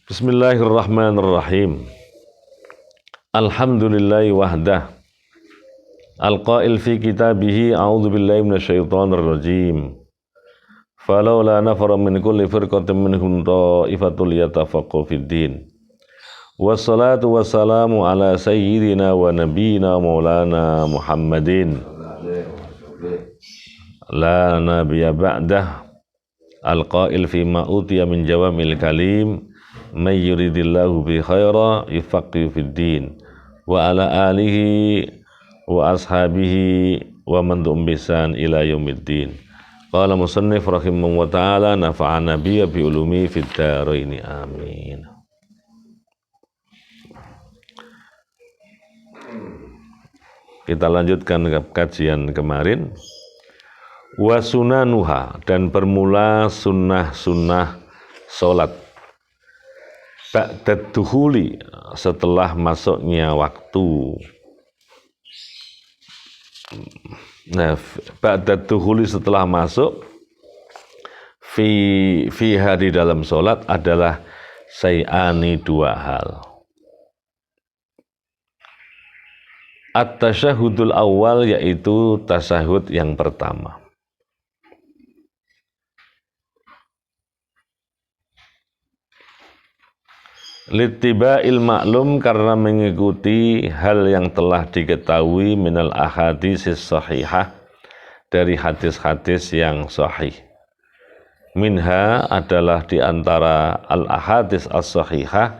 Bismillahirrahmanirrahim. Alhamdulillahi wahdah. Al-qail fi kitabihi a'udzu billahi minasyaitonir rajim. Falawla nafara min kulli firqatin minhum ta'ifatul yatafaqqahu fid din. Wassalatu wassalamu ala sayyidina wa nabiyyina maulana Muhammadin. La nabiyya ba'dah. Al-qail fi ma utiya min jawamil kalim. May yuridillahu bi khaira yufaqihu fid din wa ala alihi wa ashabihi wa man bisan ila yaumiddin. Qala musannif rahimahullah ta'ala nafa'ana bi ulumi fid dharain amin. Kita lanjutkan ke kajian kemarin. Wa sunanuha, dan bermula sunnah-sunnah salat. Ba'dad dukhuli, setelah masuknya waktu. Nah, ba'dad dukhuli, setelah masuk, fiha di dalam sholat adalah say'ani, dua hal. At-tasyahudul awal, yaitu tasyahud yang pertama. Littiba'il ma'lum, karena mengikuti hal yang telah diketahui minal ahaditsis sahihah, dari hadis-hadis yang sahih. Minha adalah diantara al-ahadits as-sahihah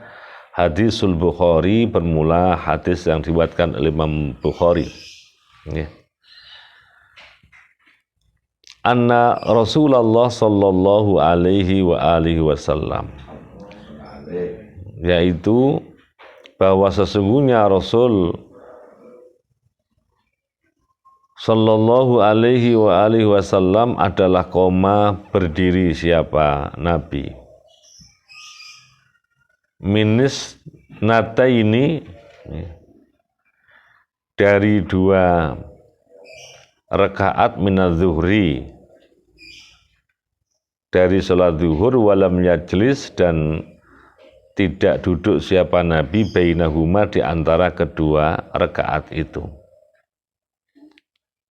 hadisul Bukhari, bermula hadis yang diriwayatkan oleh Imam Bukhari. Anna Rasulullah sallallahu alaihi wa alihi wasallam, yaitu bahwa sesungguhnya Rasul sallallahu alaihi wa alihi wasallam adalah koma, berdiri siapa Nabi, minis nataini, dari dua rakaat minadz zuhri, dari salat zuhur, walam yajlis, dan tidak duduk siapa Nabi bainahuma, di antara kedua rakaat itu.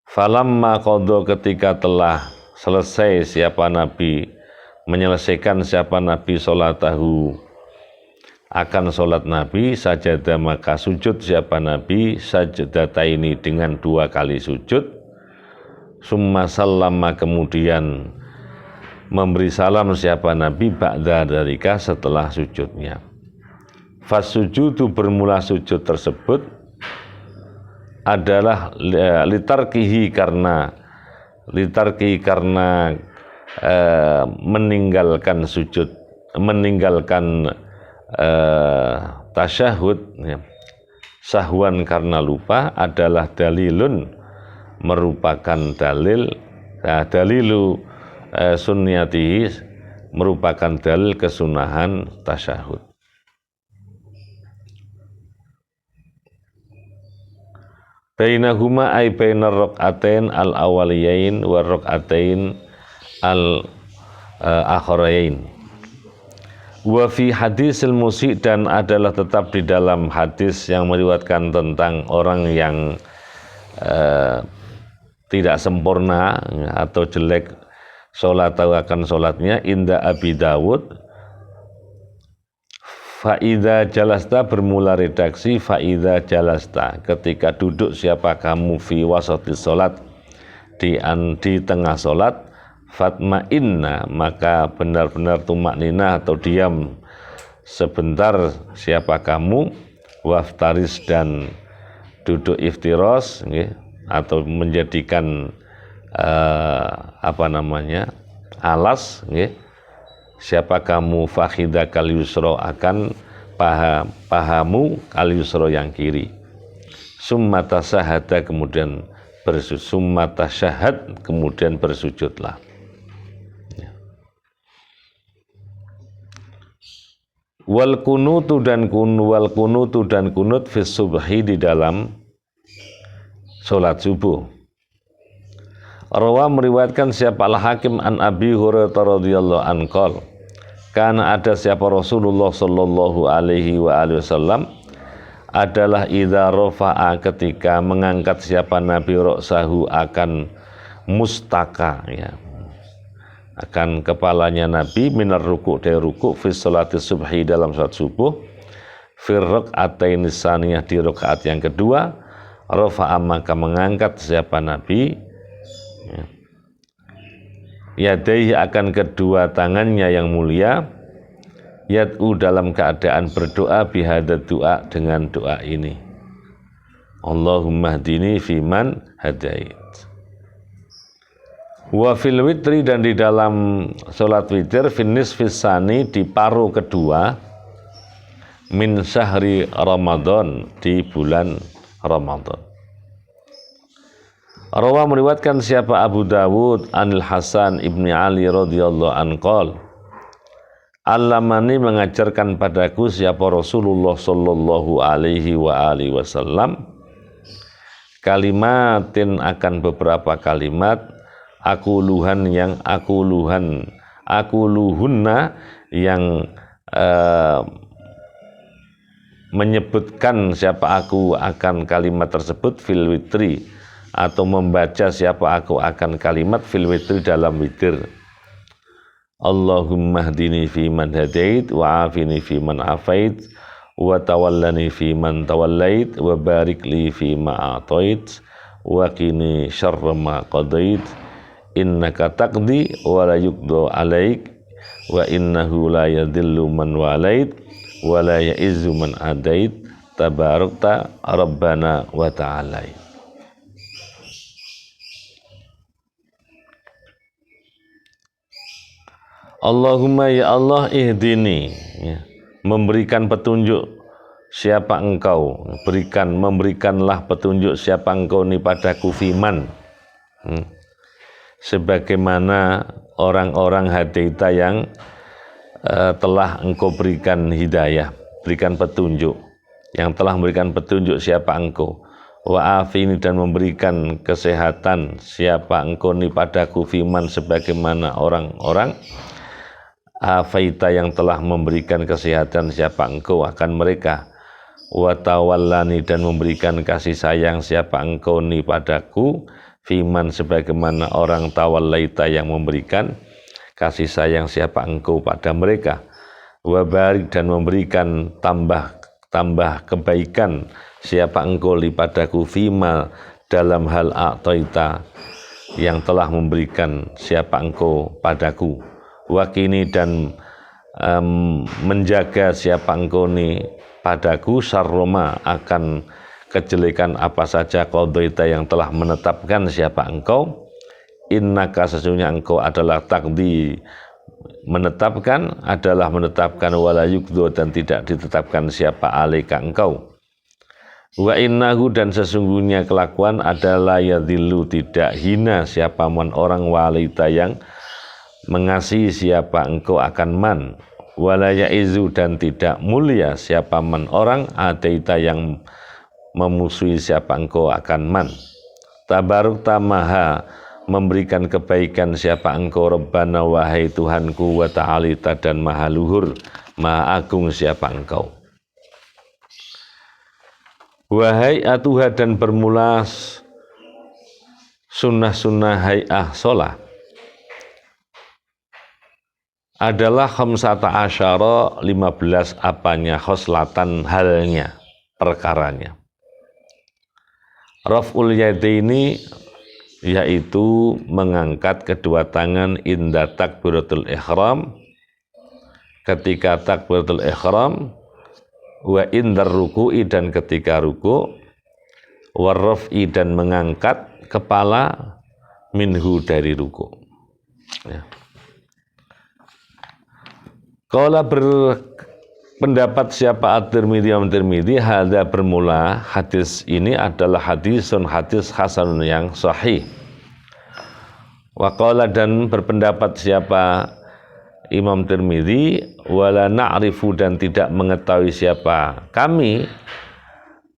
Falamma qadha, ketika telah selesai siapa Nabi, menyelesaikan siapa Nabi salatahu, akan salat Nabi, sajada, maka sujud siapa Nabi, sajadataini, dengan dua kali sujud. Summa sallama, kemudian memberi salam siapa Nabi, ba'da dzalika, setelah sujudnya. Fasujudu, bermula sujud tersebut adalah litarkihi, karena meninggalkan sujud, meninggalkan tasyahud, sahwan, karena lupa, adalah dalilun, merupakan dalil, dalilu sunniyatihi, merupakan dalil kesunahan tasyahud. Bainahuma ay bainar rak'atain al-awaliyain wa rak'atain al-akhirain. Wa fi hadisil musi', dan adalah tetap di dalam hadis yang meriwayatkan tentang orang yang tidak sempurna atau jelek sholat, akan sholatnya, inda Abi Dawud. Fa'idha jalasta, bermula redaksi, fa'idha jalasta, ketika duduk siapa kamu, fi wasati sholat, di tengah sholat, fatma'inna, maka benar-benar tumaknina atau diam sebentar siapa kamu, waftaris, dan duduk iftiros, atau menjadikan alas, siapa kamu, fakhidha kal yusra, akan pahamu kal yusra, yang kiri. Summa tasahada, kemudian bersujud, summa tasyahad, kemudian bersujudlah. Wal kunutu, dan kunut fi subhi, di dalam salat subuh. Rawa, meriwayatkan siapa al-Hakim an Abi Hurairah radhiyallahu anhu, Karena ada siapa Rasulullah sallallahu alaihi wa alihi wasallam adalah idza rafa'a, ketika mengangkat siapa Nabi ra'sahu akan mustaka, ya, akan kepalanya Nabi, minar ruku' dari ruku', fi sholati subhi dalam salat subuh, fi rak'ataini tsaniyah di rakaat yang kedua, rafa'a maka mengangkat siapa Nabi, ya, yadaihi akan kedua tangannya yang mulia, yad'u dalam keadaan berdoa, bihada doa dengan doa ini, Allahumma hdini fiman hadait. Wa fil witri, dan di dalam sholat witir, finis fisani di paruh kedua, min syahri Ramadan di bulan Ramadan. Rawa meriwayatkan siapa Abu Dawud anil Hasan ibni Ali radhiyallahu anhu qol, Allamani mengajarkan padaku siapa Rasulullah sallallahu alaihi wa alihi wasallam, kalimatin akan beberapa kalimat, akuluhunna yang menyebutkan siapa aku akan kalimat tersebut, fil witri, atau membaca siapa aku akan kalimat fil witri dalam witir. Allahumma hdini fi man hadait, wa afini fi man afait, wa tawallani fi man tawallait, wa barik li fi ma a'tait, wa qini syarra ma qadait, innaka taqdi wa la yuqda alaik, wa innahu la yadhillu man walait, wa la ya'izzu man adait, tabarakta rabbana wa ta'ala. Allahumma ya Allah ihdini, ya, memberikan petunjuk siapa engkau, memberikanlah petunjuk siapa engkau ni padaku, fiman, sebagaimana orang-orang hadaita yang telah engkau berikan hidayah, berikan petunjuk, yang telah memberikan petunjuk siapa engkau, wa afini, dan memberikan kesehatan siapa engkau ni padaku, fiman sebagaimana orang-orang afaita yang telah memberikan kesehatan siapa engkau akan mereka, wa tawallani, dan memberikan kasih sayang siapa engkau ni padaku, fiman sebagaimana orang tawallaita yang memberikan kasih sayang siapa engkau pada mereka, wa barik, dan memberikan tambah kebaikan siapa engkau li padaku, fima dalam hal a'taita yang telah memberikan siapa engkau padaku, wakini, dan menjaga siapa engkau ni padaku, syarroma akan kejelekan apa saja, qadaita yang telah menetapkan siapa engkau, innaka sesungguhnya engkau adalah takdi menetapkan, wala yukdo, dan tidak ditetapkan siapa alaika engkau, wa innahu, dan sesungguhnya kelakuan adalah yadhillu tidak hina siapa man orang walita yang mengasihi siapa engkau akan man, wala ya'izu, dan tidak mulia siapa man orang adaita yang memusuhi siapa engkau akan man, tabarukta maha memberikan kebaikan siapa engkau, Rabbana wahai Tuhanku, wa ta'alita, dan maha luhur maha agung siapa engkau, wahai atuha, dan bermula sunnah-sunnah hay'ah sholat adalah khamsata asyara 15 apanya, khoslatan halnya, perkaranya. Raf'ul yadaini, yaitu mengangkat kedua tangan inda takbiratul ihram, ketika takbiratul ihram, wa indar ruku'i, dan ketika ruku', warraf'i, dan mengangkat kepala minhu dari ruku', ya. Qala berpendapat siapa At-Tirmidzi, hadza bermula hadis ini adalah hadis hasanun yang sahih. Wa qala, dan berpendapat siapa Imam Tirmidzi, wala na'rifu, dan tidak mengetahui siapa kami,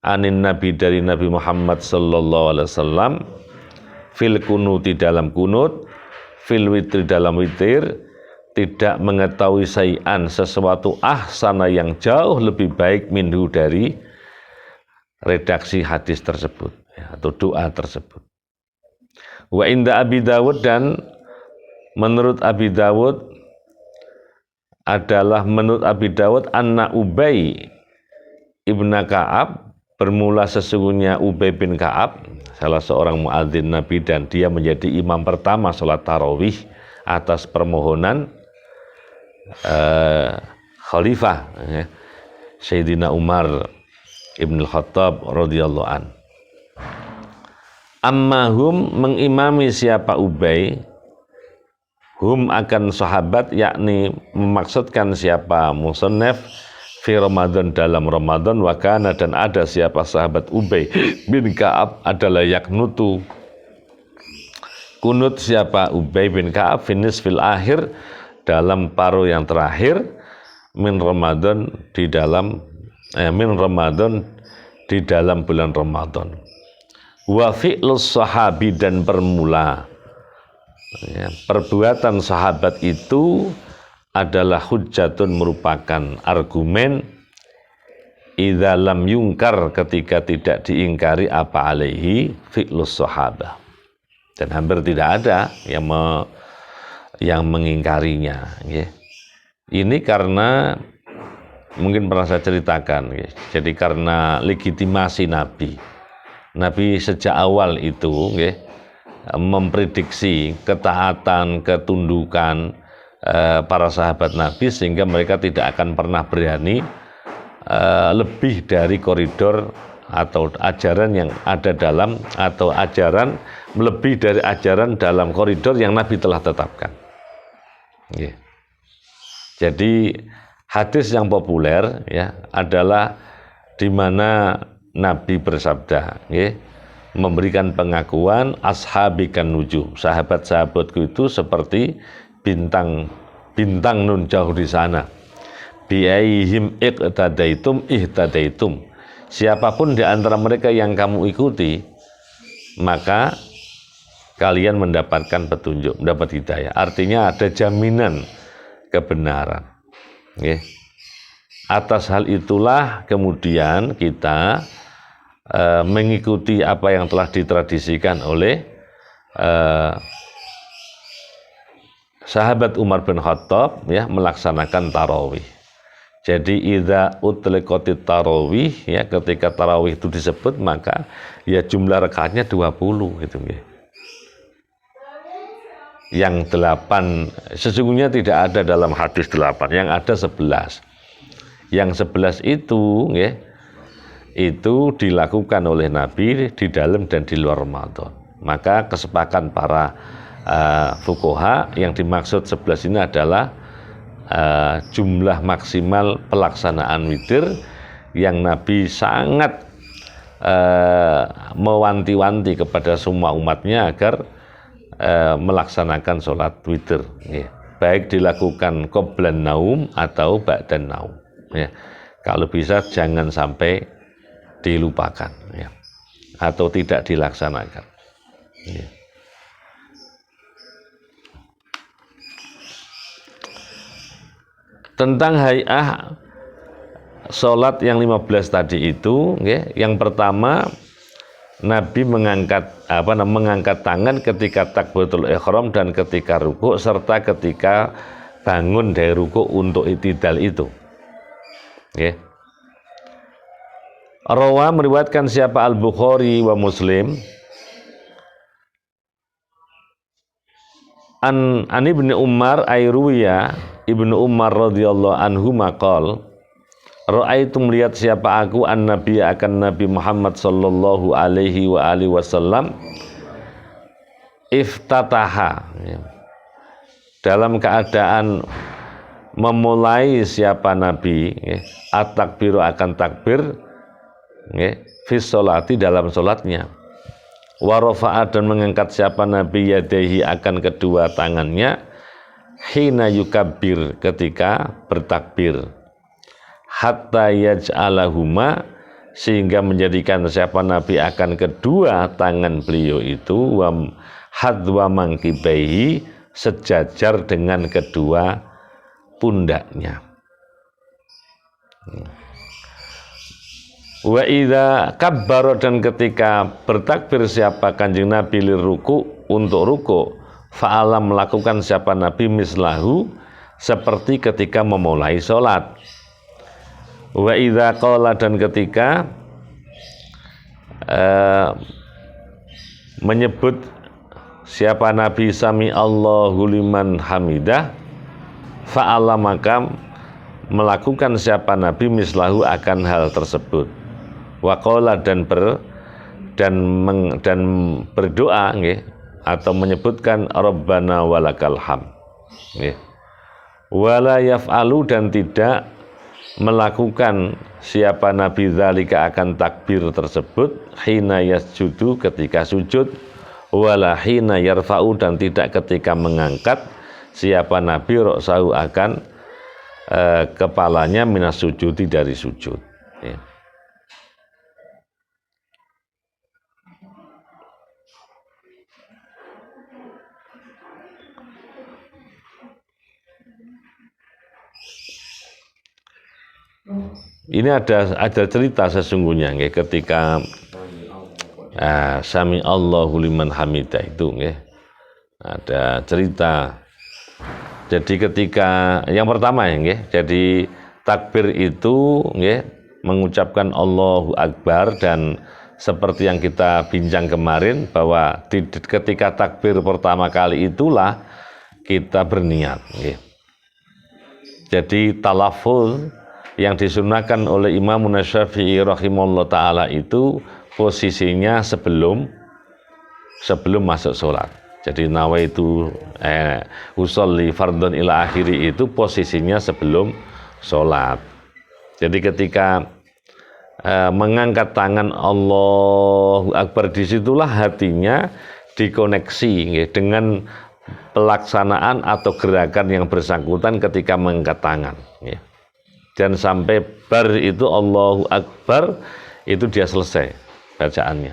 anin Nabi, dari Nabi Muhammad sallallahu alaihi wasallam, fil kunuti dalam kunut, fil witri dalam witir, tidak mengetahui sayan sesuatu ahsana yang jauh lebih baik minhu dari redaksi hadis tersebut atau doa tersebut. Wa inda Abi Dawud, dan menurut Abi Dawud anna Ubay ibn Ka'ab, bermula sesungguhnya Ubay bin Ka'ab salah seorang muadzin Nabi dan dia menjadi imam pertama sholat tarawih atas permohonan Khalifah Sayyidina Umar ibn al-Khattab radhiyallahu an. Ammahum, mengimami siapa Ubay, hum akan sahabat, yakni memaksudkan siapa musannaf fi Ramadan, dalam Ramadan, wa kana, dan ada siapa sahabat Ubay bin Ka'ab adalah yaknutu kunut siapa Ubay bin Ka'ab finis fil akhir, dalam paruh yang terakhir min Ramadan, di dalam bulan Ramadan. Wa fi'lus sahabi, dan permula perbuatan sahabat itu adalah hujjatun, merupakan argumen idza lam yungkar, ketika tidak diingkari apa alaihi fi'lus sahabah, dan hampir tidak ada yang mengingkarinya. Ini karena mungkin pernah saya ceritakan, jadi karena legitimasi Nabi sejak awal itu memprediksi ketaatan, ketundukan para sahabat Nabi, sehingga mereka tidak akan pernah berani lebih dari koridor atau ajaran yang ada dalam, atau ajaran lebih dari ajaran dalam koridor yang Nabi telah tetapkan. Jadi hadis yang populer adalah di mana Nabi bersabda, memberikan pengakuan ashabikan nujum, sahabat-sahabatku itu seperti bintang nun jauh di sana. Bi'aihim ihtadaitum, siapapun di antara mereka yang kamu ikuti, maka kalian mendapatkan petunjuk, mendapat hidayah. Artinya ada jaminan kebenaran. Atas hal itulah kemudian kita mengikuti apa yang telah ditradisikan oleh sahabat Umar bin Khattab, melaksanakan tarawih. Jadi idza utliqatit tarawih, ketika tarawih itu disebut, maka jumlah rakaatnya 20 gitu. Yang 8 sesungguhnya tidak ada dalam hadis 8, yang ada 11. Yang 11 itu dilakukan oleh Nabi di dalam dan di luar Ramadan. Maka kesepakatan para fuqaha, yang dimaksud 11 ini adalah jumlah maksimal pelaksanaan witir yang Nabi sangat mewanti-wanti kepada semua umatnya agar melaksanakan sholat witir, baik dilakukan qoblan naum atau ba'dan naum. Kalau bisa jangan sampai dilupakan atau tidak dilaksanakan. Tentang hay'ah sholat yang 15 tadi itu, yang pertama Nabi mengangkat tangan ketika takbiratul ihram dan ketika rukuk, serta ketika bangun dari rukuk untuk i'tidal itu. Rawa, meriwayatkan siapa Al-Bukhari wa Muslim an Ibnu Umar ayruya Ibnu Umar radhiyallahu anhu maqal, ra'aitu, melihat siapa aku an-nabi, akan Nabi Muhammad sallallahu alaihi wa alihi wasallam, iftataha, dalam keadaan memulai siapa Nabi at-takbiru, akan takbir fi sholati, dalam sholatnya, wa rafa'a, dan mengangkat siapa Nabi yadehi, akan kedua tangannya, hina yukabbir, ketika bertakbir, hatta yaj'alahuma, sehingga menjadikan siapa Nabi akan kedua tangan beliau itu hadwa mangkibaihi, sejajar dengan kedua pundaknya. Wa idza kabbara, dan ketika bertakbir siapa Kanjeng Nabi liruku, untuk ruku, fa'ala, melakukan siapa Nabi mislahu, seperti ketika memulai sholat. Wa idza qala, dan ketika menyebut siapa Nabi sami Allahu liman hamidah, fa'ala, maka melakukan siapa Nabi mislahu, akan hal tersebut. Wa qala, dan berdoa nggih, atau menyebutkan Rabbana walakal ham nggih. Wala yaf'alu, dan tidak melakukan siapa Nabi dzalika, akan takbir tersebut, hina yasjudu, ketika sujud, wala hina yarfa'u, dan tidak ketika mengangkat siapa Nabi ra'sahu, akan kepalanya minas sujudi, dari sujud ya. Ini ada cerita sesungguhnya nggih, ketika sami Allahu liman hamidah itu nggih, ada cerita. Jadi ketika yang pertama ya nggih, jadi takbir itu nggih, mengucapkan Allahu Akbar, dan seperti yang kita bincang kemarin bahwa ketika takbir pertama kali itulah kita berniat nggih. Jadi talafuz yang disunahkan oleh Imam Syafi'i rahimahullah ta'ala itu posisinya sebelum masuk sholat. Jadi nawaitu usolli fardhon ila akhiri, itu posisinya sebelum sholat. Jadi ketika mengangkat tangan Allahu Akbar, disitulah hatinya dikoneksi dengan pelaksanaan atau gerakan yang bersangkutan ketika mengangkat tangan. Dan sampai bar itu Allahu Akbar, itu dia selesai bacaannya.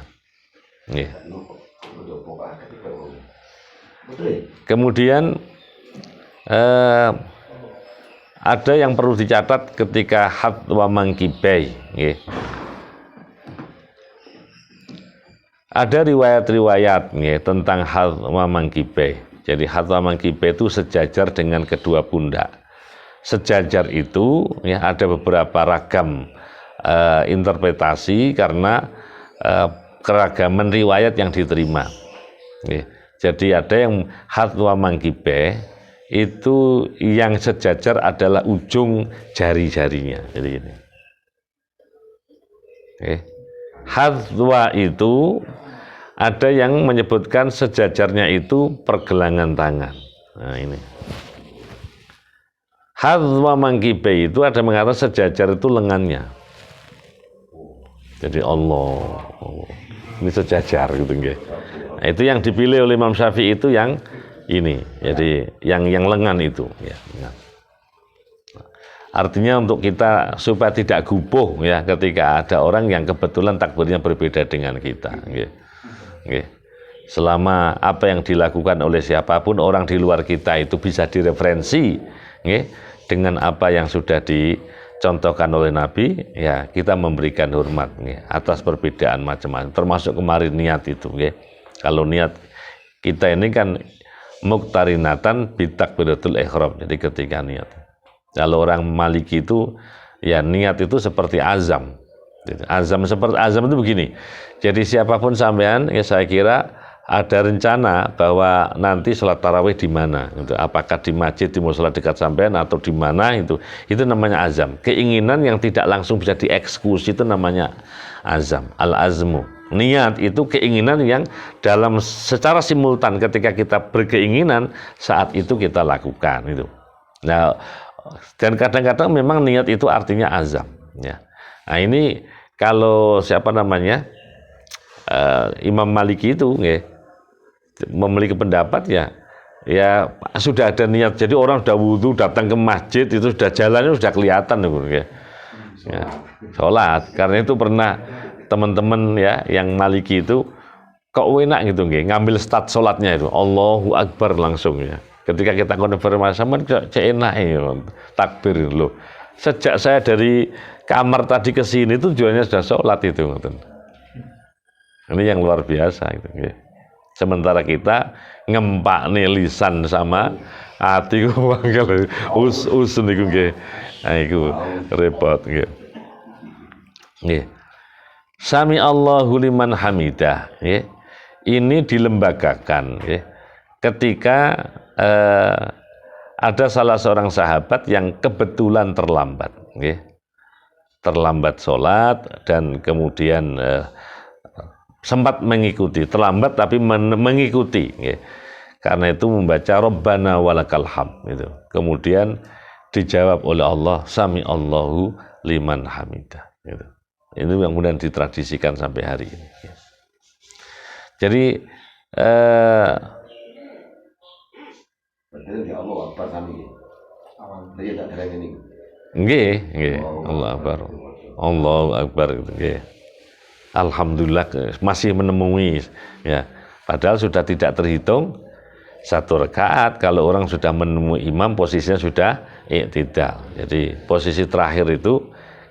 Kemudian ada yang perlu dicatat ketika hadwa mangkibai. Ada riwayat-riwayat tentang hadwa mangkibai. Jadi hadwa mangkibai itu sejajar dengan kedua pundak. Sejajar itu ya, ada beberapa ragam interpretasi karena keragaman riwayat yang diterima. Jadi ada yang hadwa mangkibai itu yang sejajar adalah ujung jari-jarinya. Jadi ini. Hadwa itu ada yang menyebutkan sejajarnya itu pergelangan tangan. Nah ini. Hadwa mangkibai itu ada mengatakan sejajar itu lengannya. Jadi Allah ini sejajar gitu nggih. Nah, itu yang dipilih oleh Imam Syafi'i itu yang ini. Jadi yang lengan itu ya. Artinya untuk kita supaya tidak gubuh ya ketika ada orang yang kebetulan takbirnya berbeda dengan kita nggih. Nggih. Selama apa yang dilakukan oleh siapapun orang di luar kita itu bisa direferensi nggih, dengan apa yang sudah dicontohkan oleh Nabi, ya kita memberikan hormat nggih, atas perbedaan macam-macam, termasuk kemarin niat itu nggih. Kalau niat kita ini kan muqtarinatan bitakbiratul ihram, jadi ketika niat. Kalau orang Maliki itu ya niat itu seperti azam. Azam itu begini. Jadi siapapun sampean ya saya kira ada rencana bahwa nanti sholat tarawih di mana, apakah di masjid, di mushola dekat sampean atau di mana, itu namanya azam. Keinginan yang tidak langsung bisa dieksekusi itu namanya azam, al-azmu. Niat itu keinginan yang dalam secara simultan ketika kita berkeinginan saat itu kita lakukan itu. Nah, dan kadang-kadang memang niat itu artinya azam. Ya. Nah ini kalau siapa namanya Imam Maliki itu nggih, memiliki pendapat ya sudah ada niat, jadi orang sudah wudhu datang ke masjid itu sudah jalannya sudah kelihatan ya, sholat. Karena itu pernah teman-teman ya yang Maliki itu kok enak gitu ngambil start sholatnya itu Allahu Akbar langsung ya. Ketika kita konfirmasi sama cek enak takbir loh. Sejak saya dari kamar tadi ke sini tujuannya sudah sholat itu. Ini yang luar biasa itu. Sementara kita ngempak nih lisan sama hati ku mangkel us niku nggih. Nah iku repot nggih. Nggih. Sami Allahu liman hamidah, nggih. Ini dilembagakan nggih. Ketika ada salah seorang sahabat yang kebetulan terlambat, nggih. Terlambat sholat dan kemudian sempat mengikuti, terlambat tapi mengikuti, nggih. Karena itu membaca Rabbana walakal hamd itu. Kemudian dijawab oleh Allah, Sami Allahu liman hamidah. Gitu. Ini yang kemudian ditradisikan sampai hari ini. Jadi nggih, Allah Akbar. Allahu Akbar nggih. Alhamdulillah masih menemui ya. Padahal sudah tidak terhitung satu rakaat kalau orang sudah menemui imam posisinya sudah i'tidal. Jadi posisi terakhir itu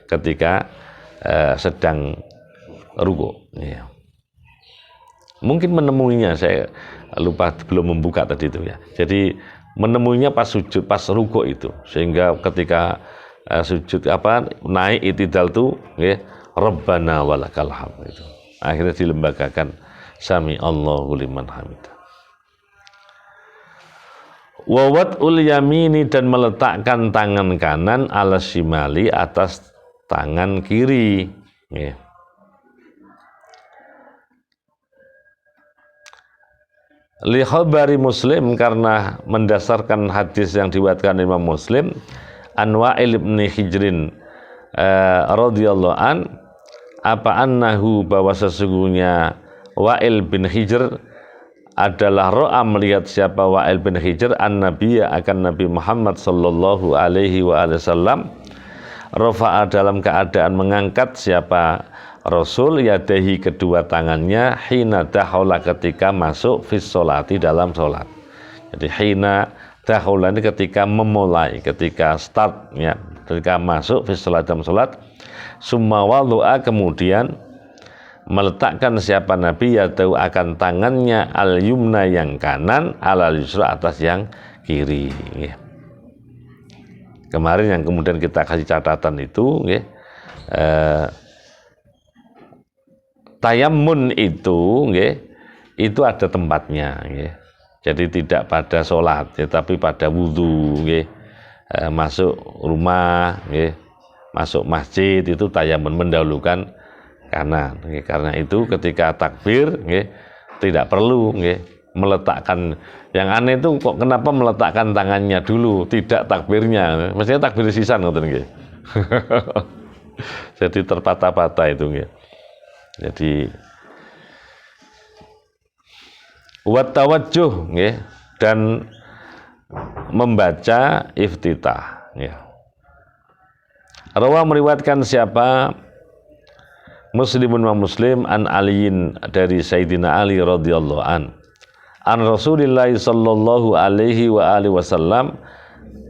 ketika sedang ruku ya. Mungkin menemuinya saya lupa belum membuka tadi itu ya. Jadi menemuinya pas sujud pas ruku itu sehingga ketika sujud naik i'tidal tuh ya, Rabbana walakal hamd itu. Akhirnya dilembagakan Sami Allahu liman hamidah. Wa wad'ul yamini dan meletakkan tangan kanan ala shimali atas tangan kiri. Ya. Li khabari Muslim karena mendasarkan hadis yang diriwayatkan Imam Muslim an Wa'il bin Hijrin radhiyallahu an apa annahu bahwa sesungguhnya Wa'il bin Hijr adalah ro'a melihat siapa Wa'il bin Hijr an-nabiyya akan Nabi Muhammad sallallahu alaihi wasallam rafa'a dalam keadaan mengangkat siapa Rasul yadahi kedua tangannya hina dakhula ketika masuk fis sholati dalam sholat. Jadi hina dakhula ini ketika memulai, ketika start ya, ketika masuk fis sholat dalam sholat. Summa wadu'a kemudian meletakkan siapa Nabi yaitu akan tangannya al-yumna yang kanan alal yusra atas yang kiri ya. Kemarin yang kemudian kita kasih catatan itu ya, tayammun itu ya, itu ada tempatnya ya. Jadi tidak pada sholat ya, tapi pada wudhu ya. Masuk rumah ya, masuk masjid itu tayammun mendahulukan kanan. Karena itu ketika takbir tidak perlu meletakkan. Yang aneh itu kok kenapa meletakkan tangannya dulu, tidak takbirnya. Mestinya takbir sisan ngoten. Jadi terpatah-patah itu. Jadi wat tawajjuh dan membaca iftitah. Rawa meriwayatkan siapa Muslimun wa Muslim an Aliin dari Sayyidina Ali radhiyallahu an Rasulillah sallallahu alaihi wa alihi wasallam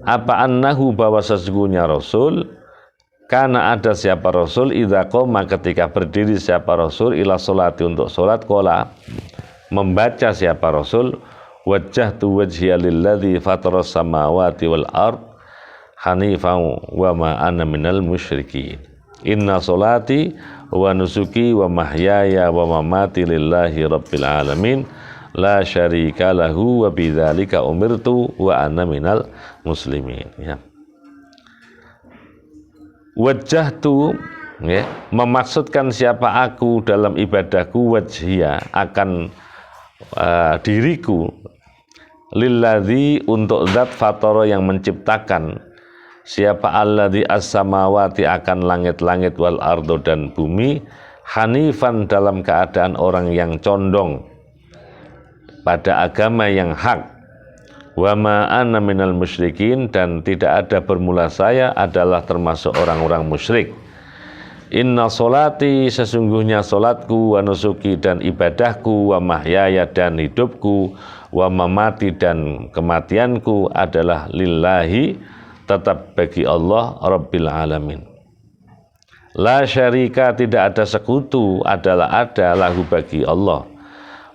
apa annahu bahwa sesungguhnya Rasul karena ada siapa Rasul idza qoma ketika berdiri siapa Rasul ila sholati untuk salat qala membaca siapa Rasul wajjahtu wajhiya lilladzi fataras samawati wal ard hanifan wa ma ana minal musyrikin inna sholati wa nusuki wa mahyaya wa mamati lillahi rabbil alamin la syarika lahu wa bidzalika umirtu wa ana minal muslimin ya. Wajjahtu memaksudkan siapa aku dalam ibadahku wajhiya akan diriku lilladzi untuk zat fatara yang menciptakan siapa alladzi as-samawati akan langit-langit wal ardo dan bumi hanifan dalam keadaan orang yang condong pada agama yang hak wa ma ana minal musyrikin dan tidak ada bermula saya adalah termasuk orang-orang musyrik. Inna sholati sesungguhnya solatku wa nusuki dan ibadahku wa mahyaya dan hidupku wa mamati dan kematianku adalah lillahi, tetap bagi Allah Rabbil Alamin. La syarika, tidak ada sekutu, adalah ada lahu bagi Allah.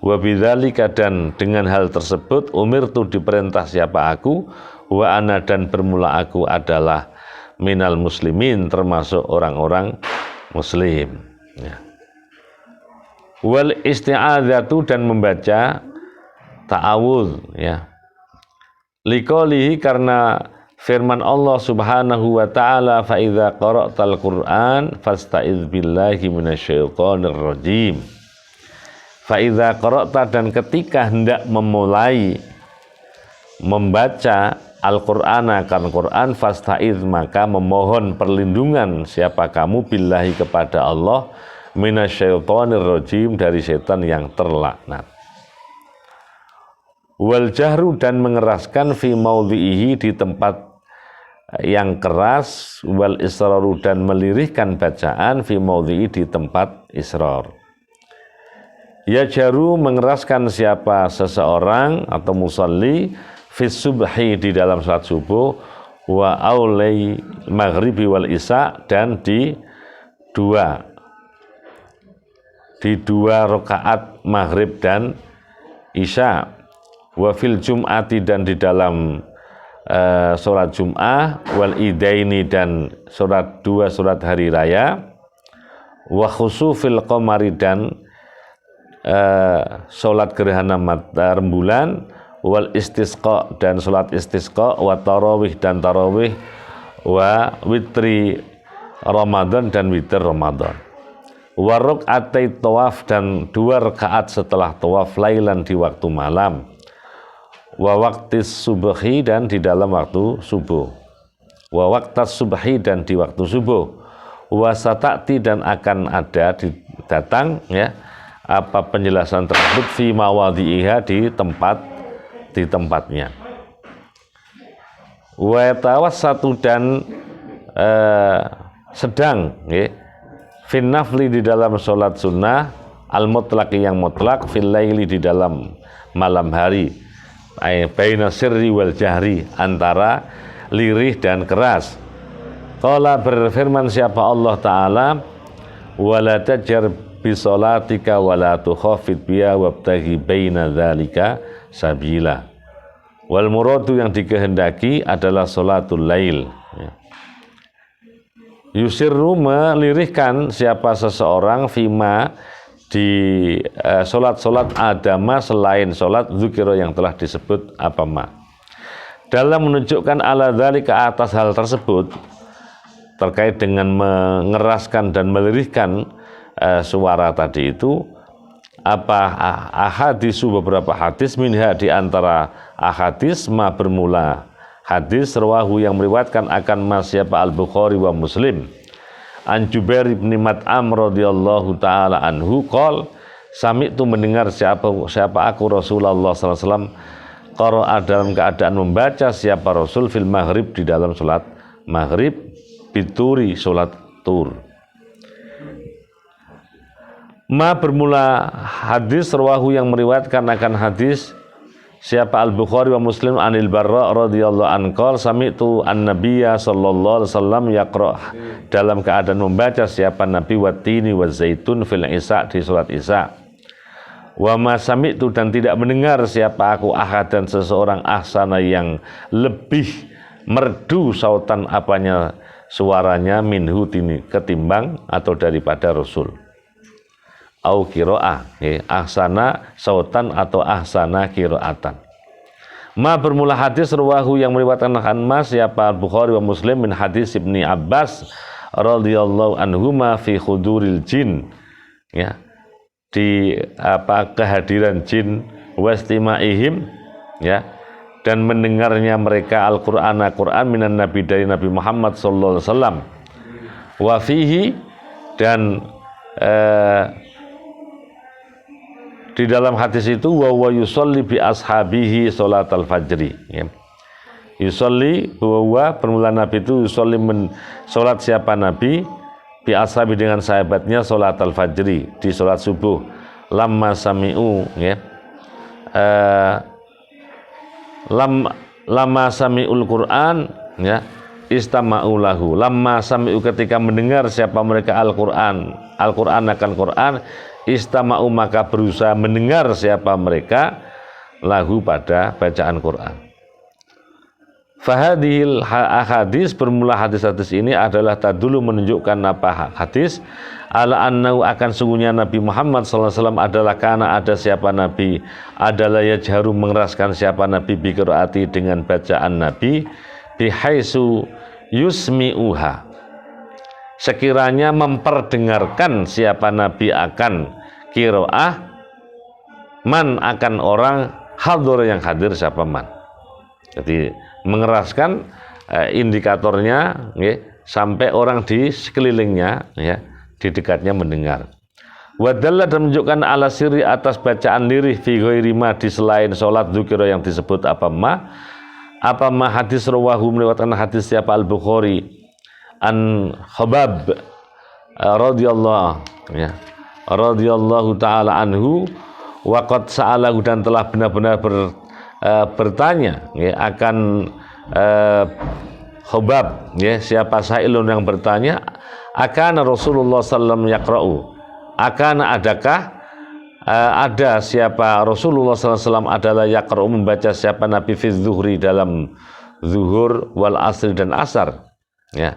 Wa bidzalika, dan dengan hal tersebut umirtu, diperintah siapa aku, wa ana, dan bermula aku adalah minal muslimin, termasuk orang-orang muslim. Ya. Wal isti'adzatu, dan membaca ta'awudz, ya. Liqaulihi, karena firman Allah Subhanahu wa taala, fa idza qara'tal Qur'an fasta'iz billahi minasyaitonir rajim. Fa idza qara'ta, dan ketika hendak memulai membaca Al-Qur'ana, kan Qur'an, fasta'iz, maka memohon perlindungan siapa kamu, billahi, kepada Allah, minasyaitonir rajim, dari setan yang terlaknat. Wal jahru, dan mengeraskan fi maudhi'ihi, di tempat yang keras, wal israru, dan melirihkan bacaan fi maudhi'i, di tempat israr. Ya jaru, mengeraskan siapa seseorang atau musalli fi subhi, di dalam salat subuh, wa aulai maghribi wal isya, dan di dua rakaat maghrib dan isya, wa fil jum'ati, dan di dalam sholat Jum'ah, wal idaini, dan dua sholat hari raya, wa khusufil qamari, dan sholat gerhana rembulan, wal istisqa, dan sholat istisqa, wa tarawih, dan tarawih, wa witri Ramadan, dan witir Ramadan, wa rakaat tawaf, dan 2 rakaat setelah tawaf, lailan, di waktu malam, wa waqtis subhi, dan di dalam waktu subuh, wa waqtas subhi, dan di waktu subuh, wa sata'ti, dan akan ada datang, ya, apa penjelasan tersebut, fi mawadhi'iha, di tempatnya, wa tawassatu, dan sedang, ya, fin nafli, di dalam sholat sunnah, al mutlaqi, yang mutlak, fil laili, di dalam malam hari, baina sirri wal jahri, antara lirih dan keras. Qala, berfirman siapa Allah Ta'ala, wala tajjar bisolatika wala tukhafid biha wabtaghi baina dzalika sabila. Wal muradu, yang dikehendaki adalah sholatul lail. Yusirru, melirihkan siapa seseorang, fima, di sholat-sholat adama, selain sholat dzikra, yang telah disebut apa ma, dalam menunjukkan ala dzalika, atas hal tersebut, terkait dengan mengeraskan dan melirihkan suara tadi itu, apa ahadisu, beberapa hadis, minha, di antara ahadis, ma, bermula hadis, rawahu, yang meriwayatkan akan ma siapa Al-Bukhari wa Muslim, an Jubair bin Mut'im radhiyallahu taala anhu, qol, sami'tu, mendengar siapa aku Rasulullah sallallahu alaihi wasallam, qara'a, dalam keadaan membaca siapa Rasul, fil maghrib, di dalam salat maghrib, bituri, salat tur. Ma, bermula hadis, rawahu, yang meriwayatkan akan hadis siapa Al-Bukhari wa Muslim, anil Barra radhiyallahu anhu, qol, sami'tu an-nabiyya sallallahu alaihi wasallam yaqra', dalam keadaan membaca siapa Nabi, watini wa zaitun fil isya, di salat isya. Wa ma sami'tu, dan tidak mendengar siapa aku ahad, dan seseorang, ahsana, yang lebih merdu, sautan, apanya suaranya, minhu, ketimbang atau daripada Rasul. Au qiraah, ahsana sautan atau ahsana qiraatan. Ma, bermula hadis, rawahu, yang meriwayatkan an ma siapa Bukhari wa Muslim, min hadis Ibni Abbas radhiyallahu anhuma fi khuduril jin, ya, di kehadiran jin, wastimaihim, ya, dan mendengarnya mereka Al-Qur'an minan Nabi, dari Nabi Muhammad sallallahu alaihi wasallam, wa fihi, dan di dalam hadis itu, wa yusolli bi ashabihi sholatal fajri, ya. Yusolli, bahwa bermula Nabi itu yusolli, sholat siapa Nabi, bi ashabi, dengan sahabatnya, sholatal fajri, di sholat subuh, lamma sami'u, ya, lama sami'ul Qur'an ya istama'u lahu. Lama sami'u ketika mendengar siapa mereka Al-Qur'an akan Qur'an, istama'u maka berusaha mendengar siapa mereka lahu pada bacaan Qur'an. Fahadhil hadis, bermula hadis-hadis ini adalah tadulu menunjukkan apa hadis ala annahu akan sungguhnya Nabi Muhammad SAW adalah karena ada siapa Nabi adalah yajharu mengeraskan siapa Nabi bi qiraati dengan bacaan Nabi bihaisu yusmi'uha, sekiranya memperdengarkan siapa Nabi akan qiraah man akan orang hadir yang hadir siapa man. Jadi mengeraskan indikatornya ya, sampai orang di sekelilingnya ya, di dekatnya mendengar. Wadalla dan menunjukkan ala siri atas bacaan lirih fi ghairi ma di selain salat dzikra yang disebut apa ma hadis rawahu melewatkan hadis siapa Al-Bukhari an Khabab radhiyallahu taala anhu waqad sa'alahu dan telah benar-benar bertanya ya, akan Khabab ya, siapa sailun yang bertanya akan Rasulullah sallallahu yaqra'u, akan adakah ada siapa Rasulullah sallallahu adalah yaqra'u membaca siapa Nabi fi zuhri dalam zuhur wal asri dan asar ya.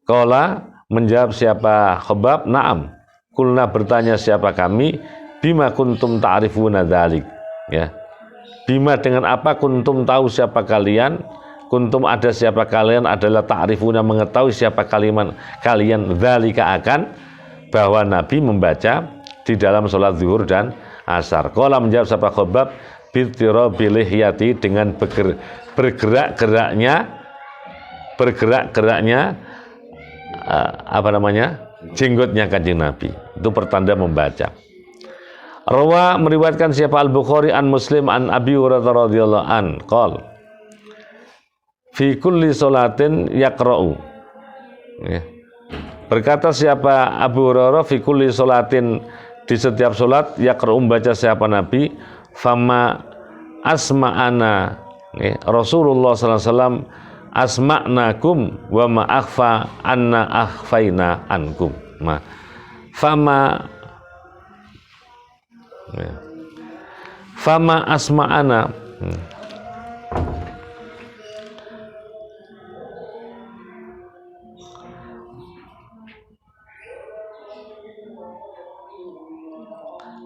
Qala menjawab siapa Khabab na'am, kulna bertanya siapa kami bima kuntum ta'rifuna dzalik ya, bima dengan apa kuntum tahu siapa kalian, kuntum ada siapa kalian adalah ta'rifuna mengetahui siapa kalian dzalika akan bahwa Nabi membaca di dalam sholat zuhur dan asar. Qala menjawab siapa Khabab bitirabil lihyati dengan bergerak-geraknya jenggotnya Kanjeng Nabi. Itu pertanda membaca. Rawa meriwayatkan siapa Al-Bukhari an Muslim an Abi Hurairah radhiyallahu an qol fi kulli salatin yaqra'u ya. Berkata siapa Abu Hurairah fi kulli salatin di setiap salat yaqra'u membaca siapa Nabi fama asma'ana ya. Rasulullah sallallahu alaihi wasallam asma'nakum wa ma akhfa anna akhfaina ankum fama asma'ana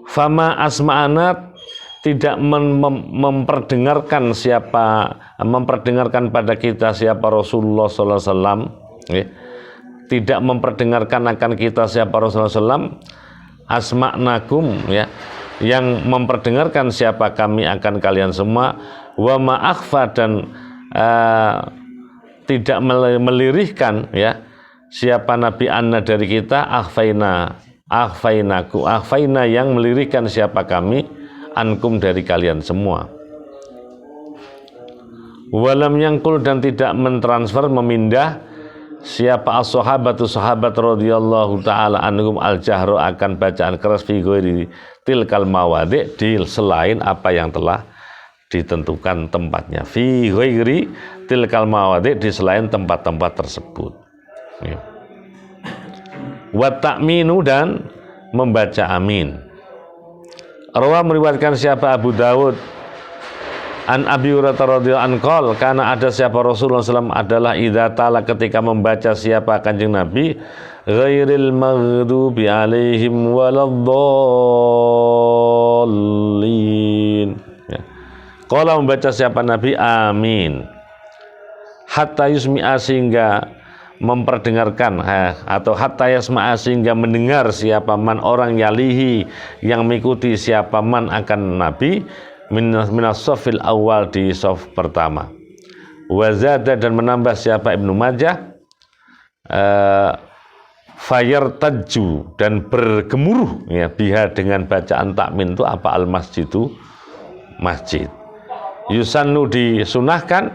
fama asma'ana tidak memperdengarkan pada kita siapa Rasulullah sallallahu alaihi wasallam ya. Tidak memperdengarkan akan kita siapa Rasulullah sallallahu asma'nakum ya, yang memperdengarkan siapa kami akan kalian semua wa ma akhfa dan tidak melirihkan ya siapa Nabi anna dari kita akhfaina yang melirihkan siapa kami ankum dari kalian semua. Walam yangkul dan tidak mentransfer memindah siapa as-sahabatu sahabat radhiyallahu taala anhum al-jahru akan bacaan keras fi ghairi tilkal mawadi di selain apa yang telah ditentukan tempatnya, fi ghairi tilkal mawadi di selain tempat-tempat tersebut ya. Wa ta'minu dan membaca amin. Rawa meriwayatkan siapa Abu Dawud an Abi Hurairah radhiyallahu anhu qol karena ada siapa Rasulullah SAW adalah idza tala ketika membaca siapa Kanjeng Nabi ghairil maghdubi alaihim waladdallin ya. Qala membaca siapa Nabi amin hatta yusmi'a sehingga memperdengarkan atau hatta yasma'a sehingga mendengar siapa man orang yalihi yang mengikuti siapa man akan Nabi minas safil awal di saf pertama. Wazada dan menambah siapa Ibnu Majah fayartaju dan bergemuruh ya biha dengan bacaan takmin itu apa al masjidu masjid. Yusannu disunahkan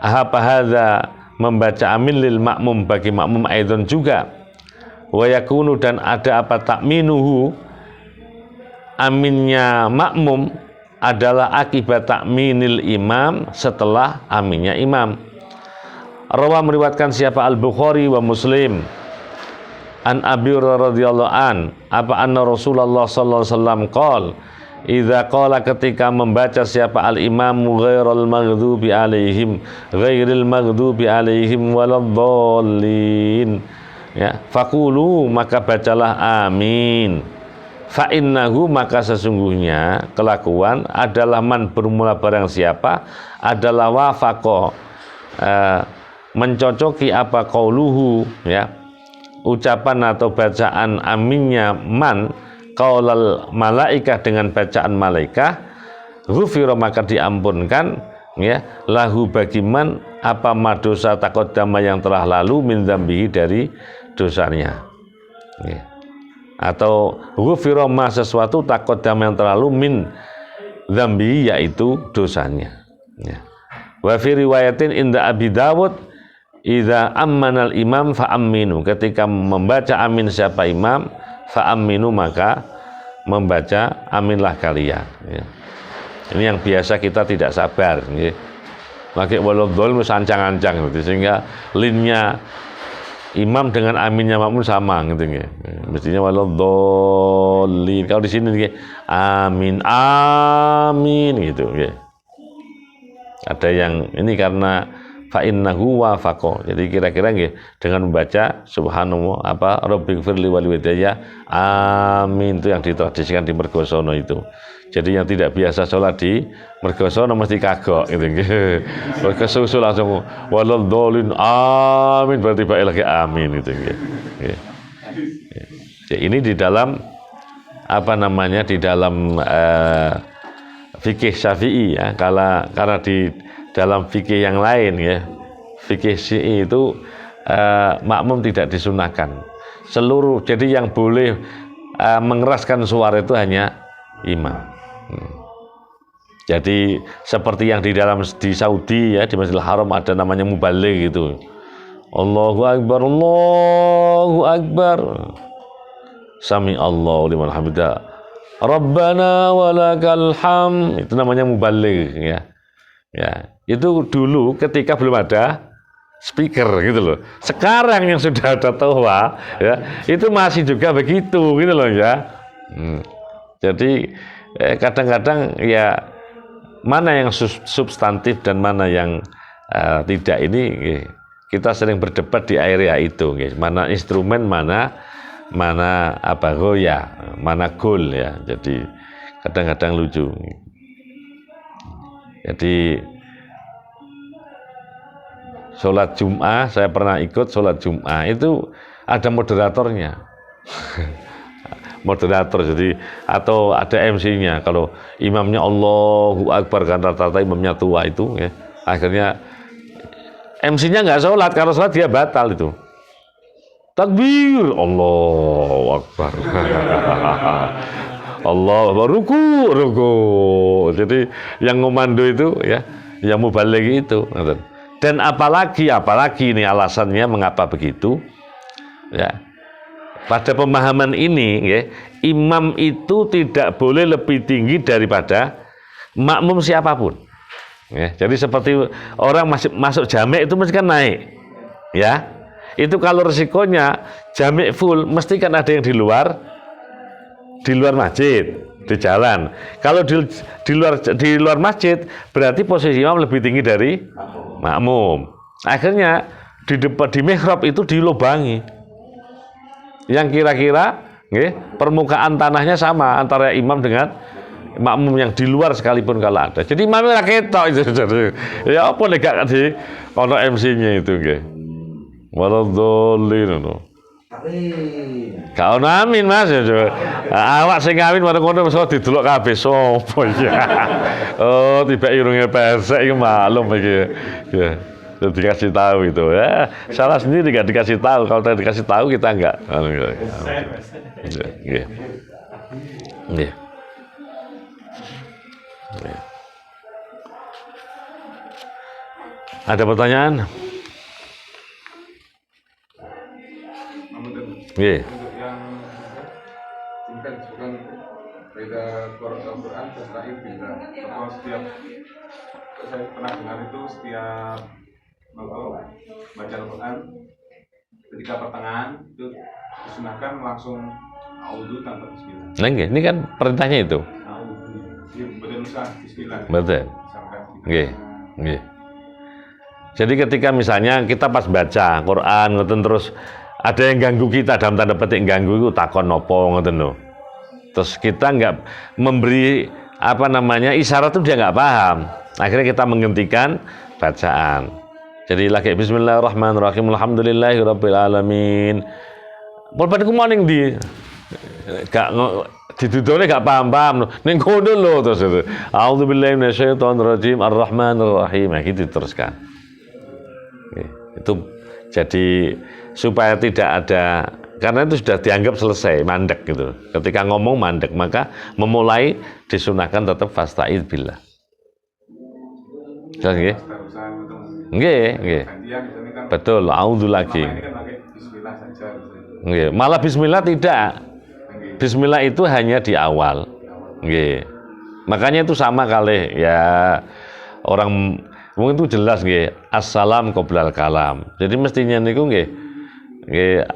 apa hadza membaca amin lil makmum bagi makmum aidon juga. Wa yakunu dan ada apa takminuhu aminnya makmum adalah akibat takminil imam setelah aminnya imam. Rawa meriwayatkan siapa Al-Bukhari wa Muslim an Abi Hurairah radhiyallahu an apa anna Rasulullah sallallahu alaihi wasallam qol idza qala ketika membaca siapa al-imamu ghairil maghdubi alaihim waladdallin ya faqulu maka bacalah amin fa innahu maka sesungguhnya kelakuan adalah man bermula barang siapa adalah wafaqo mencocoki apa qauluhu ya ucapan atau bacaan aminnya man qaulal malaikah dengan bacaan malaikah ghufira maka diampunkan ya lahu bagi man apa madosa taqaddama yang telah lalu min dzambihi dari dosanya ya. Atau ghufira ma sesuatu taqaddama yang terlalu min dzambihi yaitu dosanya ya. Wa fi riwayatin inda Abi Dawud idza ammanal imam fa aminu ketika membaca amin siapa imam fa aminu maka membaca aminlah kalian ya. Ini yang biasa kita tidak sabar ya. Pakai waladhdallin sancang-ancang gitu sehingga linnya imam dengan aminnya makmum sama gitu ya. Mestinya waladhdallin kalau di sini ya, amin amin gitu ya. Ada yang ini karena fa innahu wafaqo. Jadi kira-kira nggih dengan membaca subhanallah apa rabbighfirli wa liwalidayya amin itu yang ditradisikan di Mergosono itu. Jadi yang tidak biasa sholat di Mergosono mesti kagok gitu nggih. Mergoso langsung waladhdallin amin berarti baik lagi amin itu nggih. Ya, ini di dalam apa namanya di dalam fikih Syafi'i ya karena di dalam fikih yang lain ya fikih Syi'i itu makmum tidak disunahkan seluruh jadi yang boleh mengeraskan suara itu hanya imam jadi seperti yang di Saudi ya di Masjidil Haram ada namanya mubaligh gitu Allahu Akbar Sami Allahu liman hamidah Rabbana walakal ham itu namanya mubaligh ya. Ya, itu dulu ketika belum ada speaker gitu loh. Sekarang yang sudah ada toa ya, itu masih juga begitu gitu loh ya. Jadi kadang-kadang ya mana yang substantif dan mana yang tidak ini kita sering berdebat di area itu mana instrumen mana apa goya, mana gol ya. Jadi kadang-kadang lucu. Jadi sholat Jum'ah saya pernah ikut sholat Jum'ah itu ada moderatornya moderator jadi atau ada MC-nya kalau imamnya Allahu Akbar kan rata-rata imamnya tua itu ya akhirnya MC-nya nggak sholat kalau sholat dia batal itu takbir Allahu Akbar Allah ruku. Jadi yang ngomando itu ya, yang mubaligh itu. Dan apalagi ini alasannya mengapa begitu? Ya. Pada pemahaman ini, ya, imam itu tidak boleh lebih tinggi daripada makmum siapapun. Ya, jadi seperti orang masuk jamek itu mesti kan naik, ya. Itu kalau resikonya jamek full, mesti kan ada yang di luar masjid di jalan. Kalau di luar masjid berarti posisi imam lebih tinggi dari makmum. Akhirnya di depan di mihrab itu dilubangi. Yang kira-kira permukaan tanahnya sama antara imam dengan makmum yang di luar sekalipun kalau ada. Jadi imamnya ketok itu. Ya apa nek gak di ono MC-nya itu nggih. Waladhdallin ngono. Kau amin mas ya awak sing amin bareng ngono mesti didelok kabeh sapa ya. Oh tiba irunge pesek iki maklum iki ya dikasih tahu itu ya salah sendiri enggak dikasih tahu kalau dikasih tahu kita enggak Ada pertanyaan? Untuk yang singkat bukan beda keluarga Al-Quran fasta'id billah. Kalau setiap saya pernah dengar itu setiap baca Al-Quran ketika pertengahan itu disunahkan langsung audu tanpa bismillah. Nah, ini kan perintahnya itu. Betul bismillah. Betul. Nggih. Jadi ketika misalnya kita pas baca Quran ngoten terus ada yang ganggu kita dalam tanda petik ganggu itu takon nopo ngoten lho. Terus kita nggak memberi isyarat itu dia nggak paham. Akhirnya kita menghentikan bacaan. Jadi lagi Bismillahirrahmanirrahim Alhamdulillahirabbil alamin. Pulpen ku morning di gak didudune gak paham-paham ning kono lho terus itu. A'udzubillahi minasyaitonirrajim Arrahmanirrahim. Nah, gitu teruskan. Itu jadi supaya tidak ada, karena itu sudah dianggap selesai, mandek gitu. Ketika ngomong mandek, maka memulai disunahkan tetap fasta'id billah. Nggih. Nggih. Betul, auzu lagi. Nggih, malah bismillah tidak. Bismillah itu hanya di awal. Nggih. Makanya itu sama kali ya orang mungkin itu jelas nggih, assalam qoblal kalam. Jadi mestinya niku nggih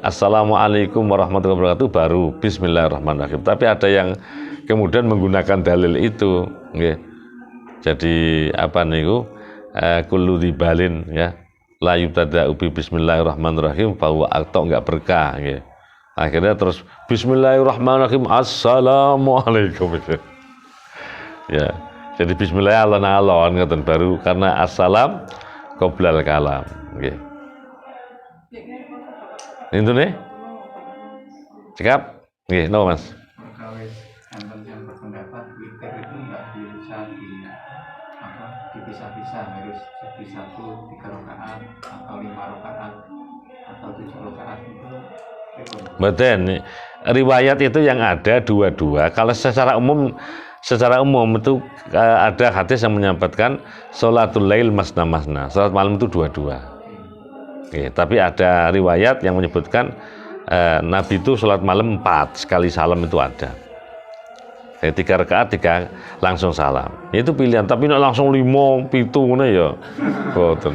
assalamualaikum warahmatullahi wabarakatuh baru bismillahirrahmanirrahim. Tapi ada yang kemudian menggunakan dalil itu nggih. Jadi niku kullu dibalin ya la yubtada'u bi bismillahirrahmanirrahim fa huwa enggak berkah nggih. Akhirnya terus bismillahirrahmanirrahim assalamualaikum. Ya. Jadi bismillah alon-alon ngoten baru karena assalam qoblal kalam nggih. Intune? Cekap? Nggih, napa Mas? Perkawis enten yang berpendapat witir itu enggak bisa dipisah-pisah, harus jadi 3 rakaat atau 5 rakaat atau 7 rakaat itu. Betul. Riwayat itu yang ada dua-dua. Kalau secara umum itu ada hadis yang menyampaikan sholatul lail masna-masna, sholat malam itu dua-dua. Oke, tapi ada riwayat yang menyebutkan Nabi itu sholat malam 4 sekali salam itu ada. 3 rakaat 3 langsung salam. Itu pilihan, tapi nek langsung 5 7 ngono ya. Boten.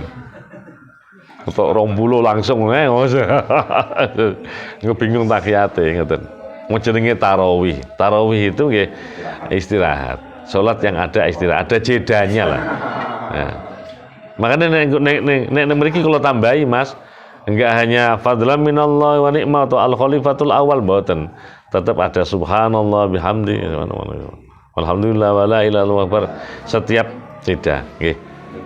Untuk 20 langsung ngebingung takiyate ngoten. Mau jenenge tarawih. Tarawih itu nggih istirahat. Salat yang ada istirahat, ada jedanya lah. Ya. Makanya nek mriki kula tambahi Mas, enggak hanya fadlan minallah wa nikmah atau al-khalifatul awal mboten. Tetap ada subhanallah bihamdi walhamdulillah wa la ilaha illallah setiap jeda nggih.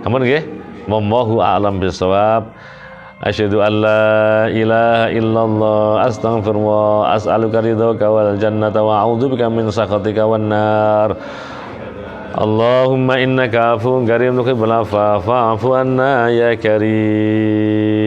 Ampun nggih. Wallahu a'lam bishawab. Asyhadu an la ilaha illallah astaghfirullah as'aluka ridhaka wal jannata wa a'udzubika min sakhatika wan nar. Allahumma innaka afuwwun karim tuhibbul afwa fa'fu anna ya karim.